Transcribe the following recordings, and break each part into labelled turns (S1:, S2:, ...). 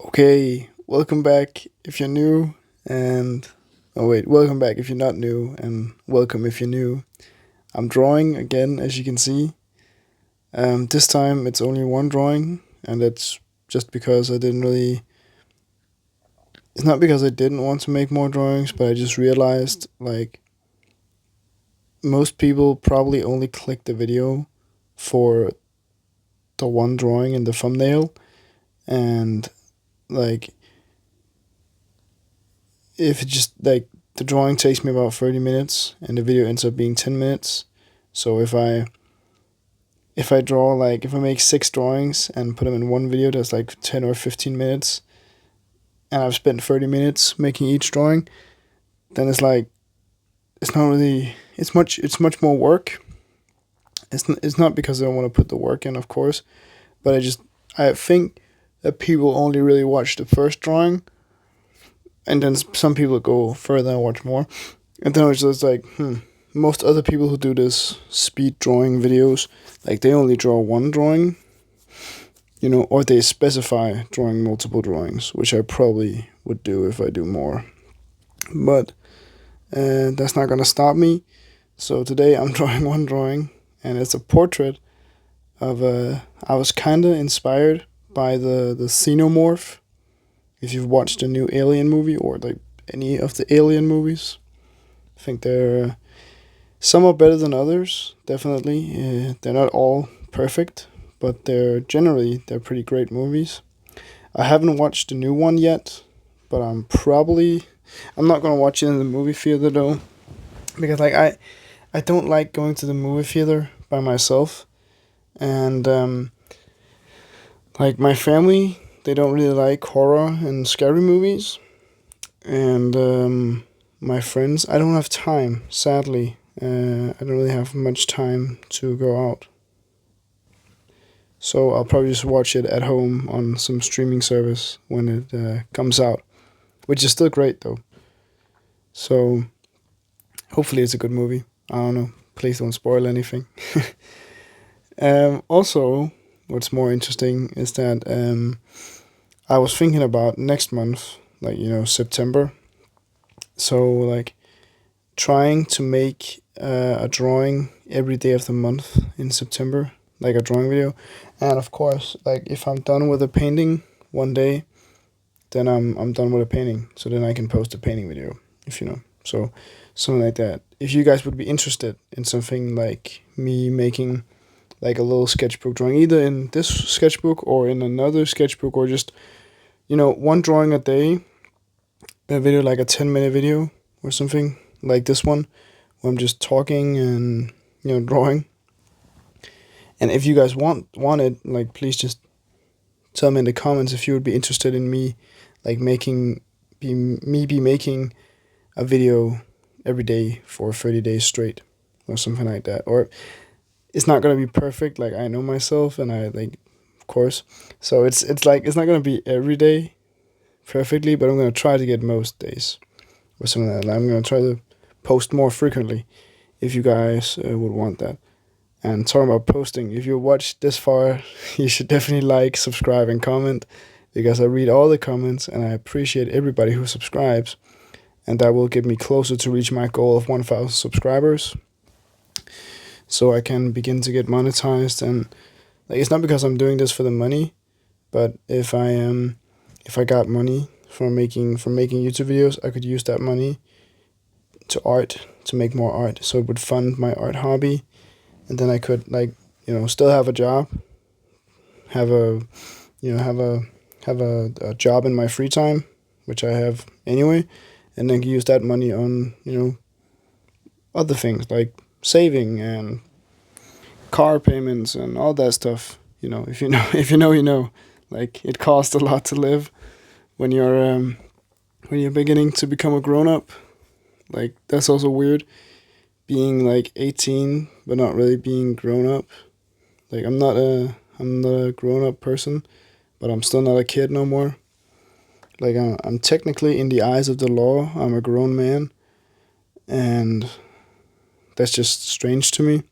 S1: Okay, welcome back if you're new, and welcome back if you're not new, and welcome if you're new. I'm drawing again, as you can see. This time it's only one drawing, and that's just because I didn't really. It's not because I didn't want to make more drawings, but I just realized most people probably only click the video for the one drawing in the thumbnail, and like if it just the drawing takes me about 30 minutes and the video ends up being 10 minutes. So if I draw if I make 6 drawings and put them in one video that's like 10 or 15 minutes and I've spent 30 minutes making each drawing, then it's not really it's much more work. It's not because I don't want to put the work in, of course, but I think that people only really watch the first drawing, and then some people go further and watch more. And then I was just most other people who do this speed drawing videos, they only draw one drawing, or they specify drawing multiple drawings, which I probably would do if I do more. But that's not gonna stop me. So today I'm drawing one drawing, and it's a portrait of I was kind of inspired by the xenomorph. If you've watched the new Alien movie or any of the Alien movies, I think some are better than others. Definitely, they're not all perfect, but they're pretty great movies. I haven't watched the new one yet, but I'm not gonna watch it in the movie theater though, because I don't like going to the movie theater by myself, and my family, they don't really like horror and scary movies, and my friends, I don't have time, sadly. I don't really have much time to go out. So I'll probably just watch it at home on some streaming service when it comes out, which is still great though. So hopefully it's a good movie. I don't know. Please don't spoil anything. Also, what's more interesting is that I was thinking about next month, September. So trying to make a drawing every day of the month in September, like a drawing video. And of course, if I'm done with a painting one day, then I'm done with a painting. So then I can post a painting video, if you know. So something like that. If you guys would be interested in something like me making a little sketchbook drawing, either in this sketchbook or in another sketchbook, or just one drawing a day, a video like a 10-minute video or something like this one, where I'm just talking and drawing. And if you guys want it, please just tell me in the comments if you would be interested in me making a video every day for 30 days straight or something like that. Or it's not gonna be perfect, I know myself, and of course, so it's not gonna be every day perfectly, but I'm gonna try to get most days or something like that. I'm gonna try to post more frequently if you guys would want that. And talking about posting, if you watched this far, you should definitely subscribe, and comment, because I read all the comments and I appreciate everybody who subscribes, and that will get me closer to reach my goal of 1,000 subscribers, so I can begin to get monetized. And it's not because I'm doing this for the money, but if I got money from making YouTube videos, I could use that money to make more art, so it would fund my art hobby, and then I could still have a job, have a job in my free time, which I have anyway, and then use that money on other things like saving and car payments and all that stuff. If you know if you know, you know. It costs a lot to live when you're beginning to become a grown up. That's also weird, being 18 but not really being grown up. I'm not a grown up person, but I'm still not a kid no more. I'm technically, in the eyes of the law, I'm a grown man, and that's just strange to me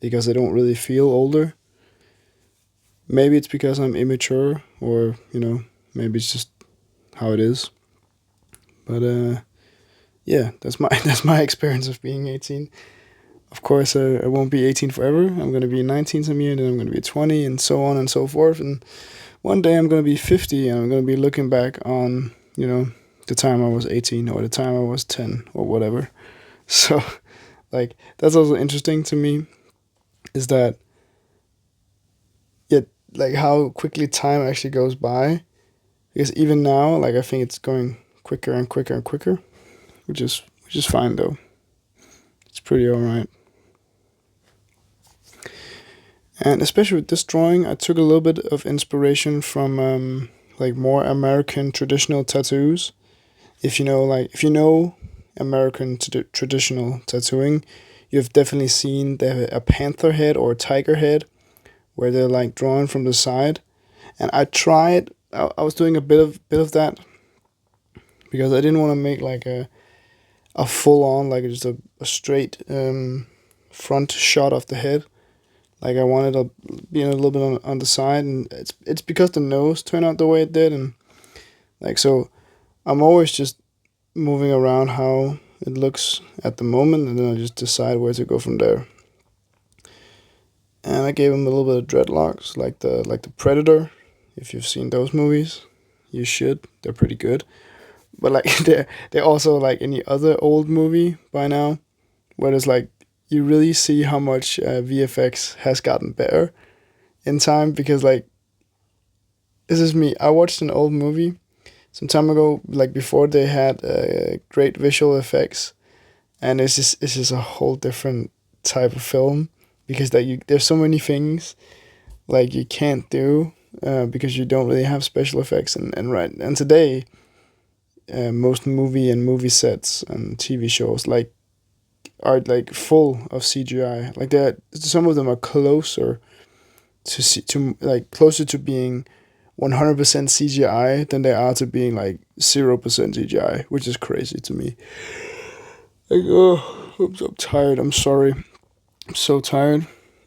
S1: because I don't really feel older. Maybe it's because I'm immature, or maybe it's just how it is. But yeah, that's my that's my experience of being 18. Of course, I won't be 18 forever. I'm gonna be 19 some year, then I'm gonna be 20, and so on and so forth. And one day I'm gonna be 50, and I'm gonna be looking back on, the time I was 18 or the time I was 10 or whatever. So, like, that's also interesting to me, is that, yeah, like how quickly time actually goes by. Because even now, like, I think it's going quicker and quicker and quicker, which is fine though. It's pretty alright. And especially with this drawing, I took a little bit of inspiration from like more American traditional tattoos. If you know American traditional tattooing, you've definitely seen a panther head or a tiger head where they're like drawn from the side. And I tried. I was doing a bit of that because I didn't want to make like a full on, like just a straight front shot of the head. Like I wanted to be a little bit on the side, and it's because the nose turned out the way it did, and like so, I'm always just moving around how it looks at the moment, and then I just decide where to go from there. And I gave him a little bit of dreadlocks, like the Predator. If you've seen those movies, you should. They're pretty good. But like they're also like any other old movie by now, where there's like you really see how much VFX has gotten better in time, because like this is me. I watched an old movie some time ago, like before they had great visual effects, and it's just a whole different type of film, because there's so many things like you can't do because you don't really have special effects, and today most movie sets and TV shows like are like full of CGI. Like that, some of them are closer to being 100% CGI than they are to being like 0% CGI, which is crazy to me. Like, oh, I'm so tired. I'm sorry. I'm so tired.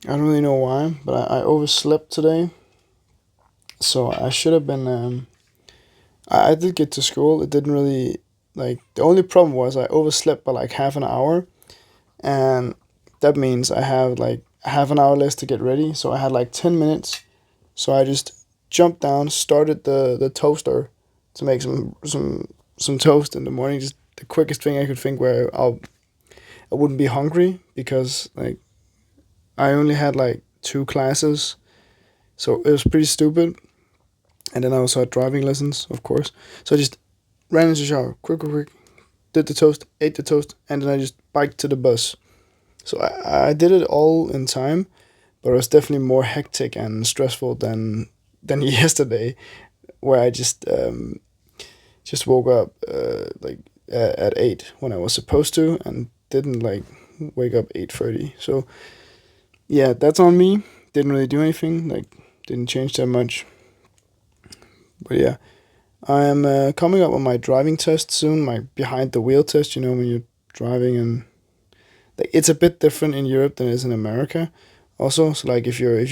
S1: I don't really know why, but I overslept today. So I should have been. I did get to school. It didn't really like. The only problem was I overslept by like half an hour, and that means I have like half an hour less to get ready. So I had like 10 minutes. So I just jumped down, started the toaster to make some toast in the morning. Just the quickest thing I could think, where I wouldn't be hungry, because like I only had like 2 classes, so it was pretty stupid. And then I also had driving lessons, of course. So I just ran into the shower, quick, did the toast, ate the toast, and then I just biked to the bus. So I did it all in time, but it was definitely more hectic and stressful than yesterday, where I just woke up at 8 when I was supposed to, and didn't like wake up 8:30. So yeah, that's on me. Didn't really do anything. Like didn't change that much. But yeah, I am coming up on my driving test soon. My behind the wheel test. When you're driving, and like it's a bit different in Europe than it is in America. Also, so like if you're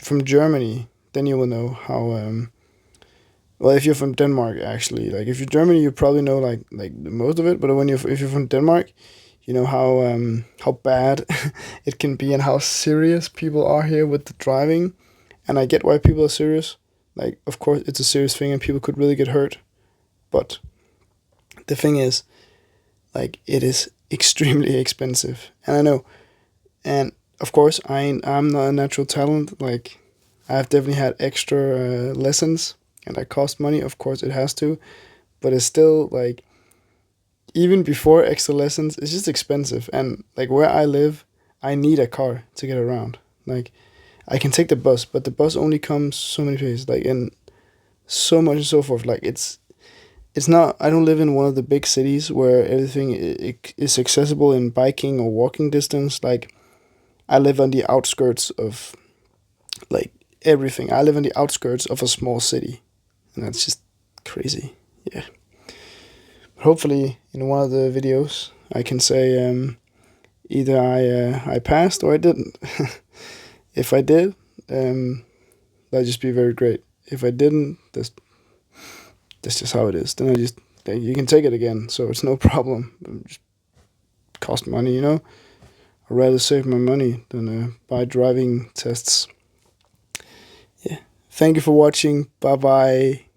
S1: from Germany, then you will know how. Well, if you're from Denmark, actually, like if you're Germany, you probably know like most of it. But if you're from Denmark, you know how bad it can be and how serious people are here with the driving. And I get why people are serious. Like, of course, it's a serious thing and people could really get hurt. But the thing is, like, it is extremely expensive. And I know. And of course, I'm not a natural talent. Like, I've definitely had extra lessons, and that cost money. Of course, it has to. But it's still, like, even before extra lessons, it's just expensive. And, like, where I live, I need a car to get around. Like, I can take the bus, but the bus only comes so many places, like, and so much and so forth. Like, it's not. I don't live in one of the big cities where everything is accessible in biking or walking distance. Like, I live on the outskirts of, like, everything. I live on the outskirts of a small city, and that's just crazy. Yeah. Hopefully, in one of the videos, I can say either I passed or I didn't. If I did, that'd just be very great. If I didn't, that's just how it is. Then you can take it again, so it's no problem. It just cost money, you know. I'd rather save my money than buy driving tests. Yeah. Thank you for watching. Bye bye.